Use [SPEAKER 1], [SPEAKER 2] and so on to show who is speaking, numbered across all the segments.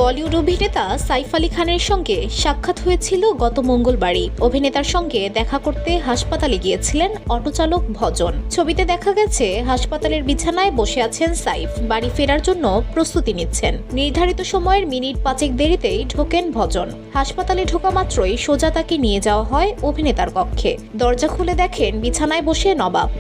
[SPEAKER 1] বলিউড অভিনেতা সাইফ আলী খানের সঙ্গে সাক্ষাৎ হয়েছিল গত মঙ্গলবারই। অভিনেতার সঙ্গে দেখা করতে হাসপাতালে গিয়েছিলেন অটোচালক ভজন। ছবিতে দেখা গেছে হাসপাতালের বিছানায় বসে আছেন সাইফ, বাড়ি ফেরার জন্য প্রস্তুতি নিচ্ছেন। নির্ধারিত সময়ের মিনিট 5 দেরিতেই ঢোকেন ভজন। হাসপাতালে ঢোকা মাত্রই সোজা তাকে নিয়ে যাওয়া হয় অভিনেতার কক্ষে। দরজা খুলে দেখেন বিছানায় বসে নবাব।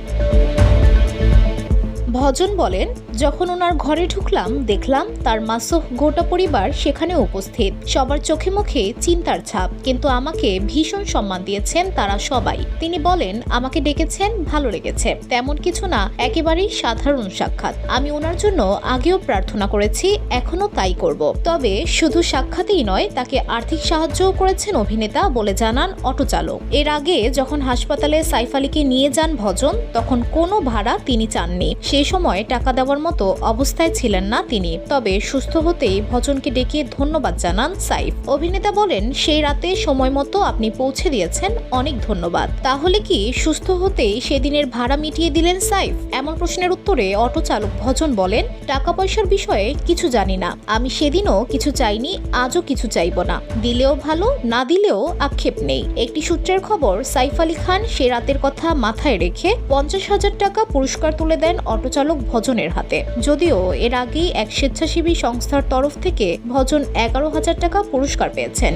[SPEAKER 1] ভজন বলেন, যখন ওনার ঘরে ঢুকলাম দেখলাম তার মাসুহ গোটা পরিবার সেখানে উপস্থিত। সবার চোখে মুখে চিন্তার ছাপ, কিন্তু আমাকে ভীষণ সম্মান দিয়েছেন তারা সবাই। তিনি বলেন, আমাকে ডেকেছেন, ভালো লেগেছে। তেমন কিছু না, একেবারেই সাধারণ সাক্ষাৎ। আমি ওনার জন্য আগেও প্রার্থনা করেছি, এখনো তাই করব। তবে শুধু সাক্ষাতেই নয়, তাকে আর্থিক সাহায্যও করেছেন অভিনেতা বলে জানান অটোচালক। এর আগে যখন হাসপাতালে সাইফ আলীকে নিয়ে যান ভজন, তখন কোনো ভাড়া তিনি চাননি। সেই সময় টাকা দেওয়ার মতো অবস্থায় ছিলেন না তিনি। তবে সুস্থ হতেই ভজনকে ডেকে ধন্যবাদ জানান সাইফ। অভিনেতা বলেন, সেই রাতে সময় মতো আপনি পৌঁছে দিয়েছেন, অনেক ধন্যবাদ। তাহলে কি সুস্থ হতেই সেদিনের ভাড়া মিটিয়ে দিলেন সাইফ? এমন প্রশ্নের উত্তরে অটোচালক ভজন বলেন, টাকা পয়সার বিষয়ে কিছু জানি না। আমি সেদিনও কিছু চাইনি, আজও কিছু চাইব না। দিলেও ভালো, না দিলেও আক্ষেপ নেই। একটি সূত্রের খবর, সাইফ আলী খান সে রাতের কথা মাথায় রেখে 50,000 টাকা পুরস্কার তুলে দেন অটোচালক ভজনের হাতে। যদিও এর আগেই এক স্বেচ্ছাসেবী সংস্থার তরফ থেকে ভজন 11,000 টাকা পুরস্কার পেয়েছেন।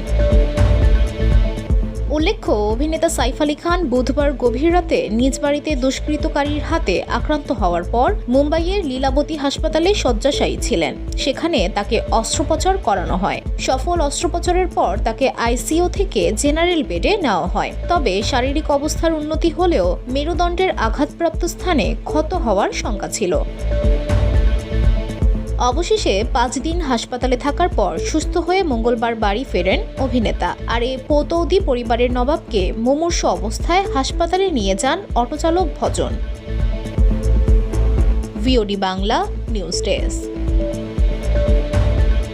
[SPEAKER 1] উল্লেখ্য, অভিনেতা সাইফ আলী খান বুধবার গভীর রাতে নিজ বাড়িতে দুষ্কৃতকারীর হাতে আক্রান্ত হওয়ার পর মুম্বাইয়ের লীলাবতী হাসপাতালে শয্যাশায়ী ছিলেন। সেখানে তাকে অস্ত্রোপচার করানো হয়। সফল অস্ত্রোপচারের পর তাকে আইসিইউ থেকে জেনারেল বেডে নেওয়া হয়। তবে শারীরিক অবস্থার উন্নতি হলেও মেরুদণ্ডের আঘাতপ্রাপ্ত স্থানে ক্ষত হওয়ার শঙ্কা ছিল। অবশেষে 5 দিন হাসপাতালে থাকার পর সুস্থ হয়ে মঙ্গলবার বাড়ি ফেরেন অভিনেতা। আর এই পতৌদি পরিবারের নবাবকে মুমূর্ষু অবস্থায় হাসপাতালে নিয়ে যান অটোচালক Bhajan. VOD Bangla news desk.